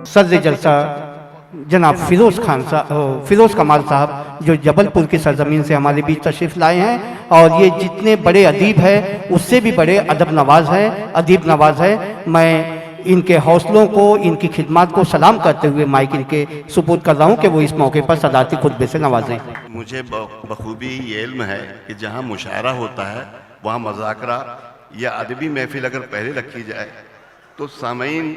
सदर जलसा जनाब फिरोज़ कमाल साहब, जो जबलपुर की सरजमीन से हमारे बीच तशरीफ़ लाए हैं, और ये जितने बड़े अदीब हैं उससे भी बड़े अदीब नवाज है। मैं इनके हौसलों को, इनकी खिदमत को सलाम करते हुए माइक इनके सुपुर्द कर रहा हूँ कि वो इस मौके पर सदारती खुतबे से नवाजें। मुझे बखूबी ये इल्म है कि जहाँ मुशायरा होता है वहाँ मज़ाकरा या अदबी महफिल अगर पहले रखी जाए तो सामीन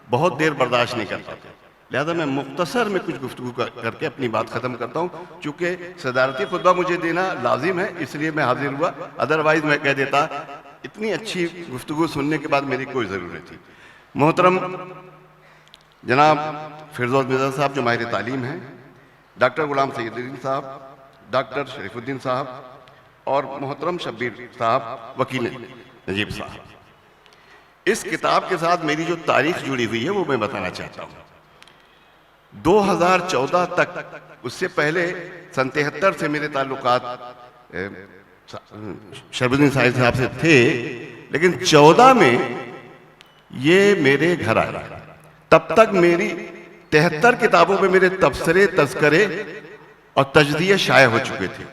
बहुत देर बर्दाश्त नहीं कर पाते। लिहाजा मैं मुख्तसर में कुछ गुफ्तगू करके अपनी बात ख़त्म करता हूँ। चूँकि सदारती खुतबा मुझे देना लाजिम है, इसलिए मैं हाजिर हुआ, अदरवाइज़ मैं कह देता इतनी अच्छी गुफ्तगू सुनने के बाद मेरी कोई ज़रूरत थी। मोहतरम जनाब फिरदौस मिर्ज़ा साहब जो माहिर तालीम हैं, डॉक्टर गुलाम सैयदुद्दीन साहब, डॉक्टर शरीफुद्दीन साहब और मोहतरम शब्बीर साहब, वकील नजीब साहब, इस किताब के साथ मेरी जो तारीख जुड़ी हुई है वो मैं बताना चाहता हूँ। 2014 तक, उससे पहले सन 73 से मेरे ताल्लुकात शरबुद्दीन साहब से थे, लेकिन 14 में ये मेरे घर आया। तब तक मेरी 73 किताबों पे मेरे तबसरे, तज़किरे और तजदिये शाये हो चुके थे।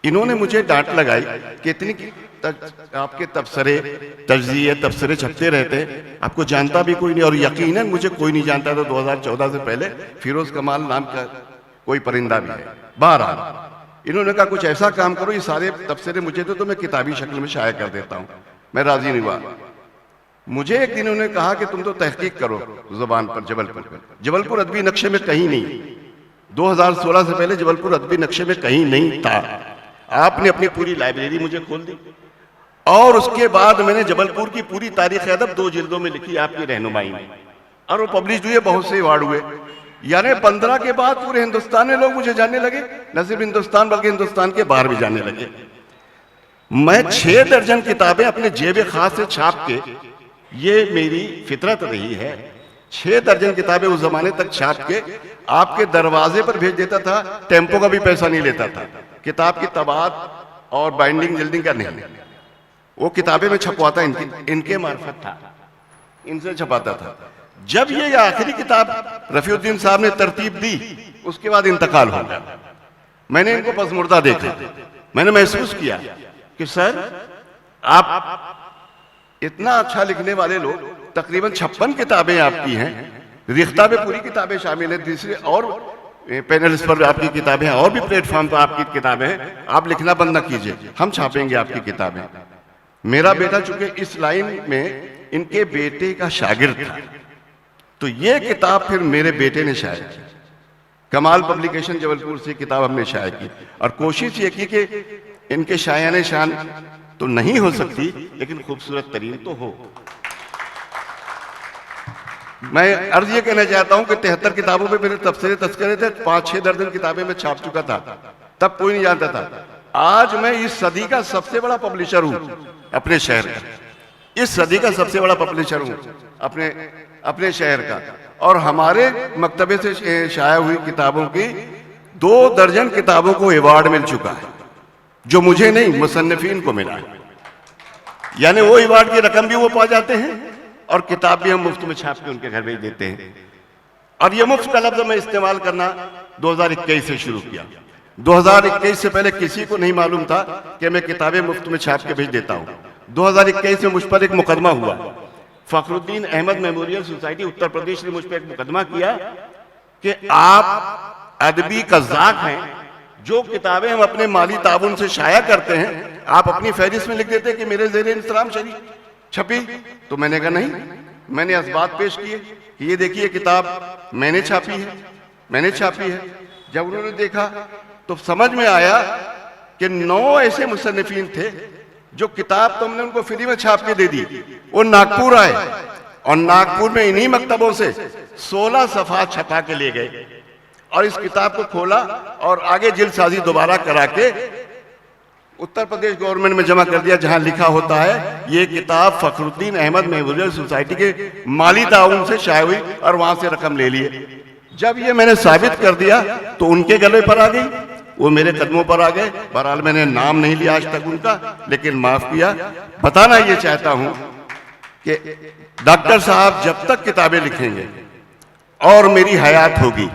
इन्होंने मुझे डांट लगाई कि इतनी आपके तबसरे, तजदिये, तबसरे छपते रहते हैं, आपको जानता भी कोई नहीं, और यकीनन मुझे कोई नहीं जानता था 2014 से पहले फिरोज़ कमाल नाम का कोई परिंदा भी है। बहरहाल इन्होंने कहा कुछ ऐसा काम करो, ये सारे तबसरे मुझे तो मैं किताबी शक्ल में शाया कर देता हूँ। मैं राजी नहीं हुआ। मुझे एक दिन उन्होंने कहा कि तुम तो तहकीक करो ज़ुबान पर, जबलपुर पर। जबलपुर अदबी नक्शे में कहीं नहीं, 2016 से पहले जबलपुर अदबी नक्शे में कहीं नहीं था। आपने अपनी पूरी लाइब्रेरी मुझे खोल दी, और उसके बाद मैंने जबलपुर की पूरी तारीख़ अदब 2 जिल्दों में लिखी आपकी रहनुमाई में, और वो पब्लिश हुए, बहुत से अवार्ड हुए। यानी 15 के बाद पूरे हिंदुस्तान में लोग मुझे जानने लगे, न सिर्फ हिंदुस्तान बल्कि हिंदुस्तान के बाहर भी जानने लगे। मैं 6 दर्जन किताबें अपने जेब खास से छाप के, ये मेरी फितरत रही है, 6 दर्जन किताबें उस जमाने तक छाप के आपके दरवाजे पर भेज देता था। टेम्पो का भी पैसा नहीं लेता था, किताब की तबात और बाइंडिंग जल्डिंग का नहीं, वो किताबें में छपवाता इनके मार्फत था, इनसे छपाता था। जब ये आखिरी किताब रफीउद्दीन साहब ने तरतीब दी, उसके बाद इंतकाल हो गया। मैंने इनको पसमुर्दा देखा, मैंने महसूस किया कि सर आप इतना अच्छा लिखने वाले लोग, तकरीबन 56 किताबें आपकी हैं, रिख्ता में पूरी किताबें शामिल हैं, तीसरे और पैनल्स पर आपकी किताबें हैं, और भी प्लेटफॉर्म पर आपकी किताबें हैं। आप लिखना बंद ना कीजिए, हम छापेंगे आपकी किताबें। मेरा बेटा चूंकि इस लाइन में इनके बेटे का शागिर्द था, तो ये किताब फिर मेरे बेटे ने शाया की। कमाल पब्लिकेशन जबलपुर से किताब हमने शाया की, और कोशिश ये की कि इनके शायाने शान तो नहीं हो सकती, लेकिन खूबसूरत तरीन तो हो। मैं अर्ज ये कहना चाहता हूं कि 73 किताबों पे मेरे तबसरे, तज़किरे थे, 5-6 दर्जन किताबें मैं छाप चुका था, तब कोई नहीं जानता था। आज मैं इस सदी का सबसे बड़ा पब्लिशर हूं अपने शहर का, इस सदी का सबसे बड़ा पब्लिशर हूं अपने शहर का, और हमारे मकतबे से शाया हुई किताबों की 2 दर्जन किताबों को अवार्ड मिल चुका है, जो मुझे नहीं, मुसन्निफीन को मिला है। यानी वो अवार्ड की रकम भी वो पा जाते हैं, और किताब भी हम मुफ्त में छाप के उनके घर भेज देते हैं। और ये मुफ्त का लफ्ज़ मैं इस्तेमाल करना 2021 से शुरू किया। 2021 से पहले किसी को नहीं मालूम था कि मैं किताबें मुफ्त में छाप के भेज देता हूँ। 2021 में मुझ पर एक मुकदमा हुआ, फखरुद्दीन अहमद मेमोरियल सोसाइटी उत्तर प्रदेश ने मुझ पर एक मुकदमा किया कि आप अदबी कज़्ज़ाक हैं, जो किताबें हम अपने माली ताउन से शाया करते हैं आप अपनी फहरिस्त में लिख देते हैं कि मेरे ज़ेरे इंतज़ाम शरीफ छपी। तो मैंने कहा नहीं, मैंने असबात पेश किए कि ये देखिए किताब मैंने छापी है। जब उन्होंने देखा तो समझ में आया कि 9 ऐसे मुसन्निफीन थे जो किताब तो हमने उनको फ्री में छाप के दे दी। वो नागपुर आए और नागपुर में इन्हीं मकतबों से 16 सफ़ा छपा के ले गए, और इस किताब को खोला और आगे जिल्द साजी दोबारा करा के उत्तर प्रदेश गवर्नमेंट में जमा कर दिया, जहां लिखा होता है ये किताब फखरुद्दीन अहमद मेमोरियल सोसाइटी के माली ताउन से शाया हुई, और वहां से रकम ले लिए। जब ये मैंने साबित कर दिया तो उनके गले पर आ गई, वो मेरे कदमों पर आ गए। बहरहाल मैंने नाम नहीं लिया आज तक उनका, लेकिन माफ किया। बताना ये चाहता हूं कि डॉक्टर साहब जब तक किताबें लिखेंगे और मेरी हयात होगी,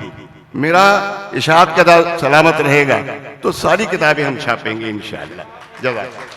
मेरा इशाअत का सलामत रहेगा, तो सारी किताबें हम छापेंगे इंशाअल्लाह। जज़ाकल्लाह।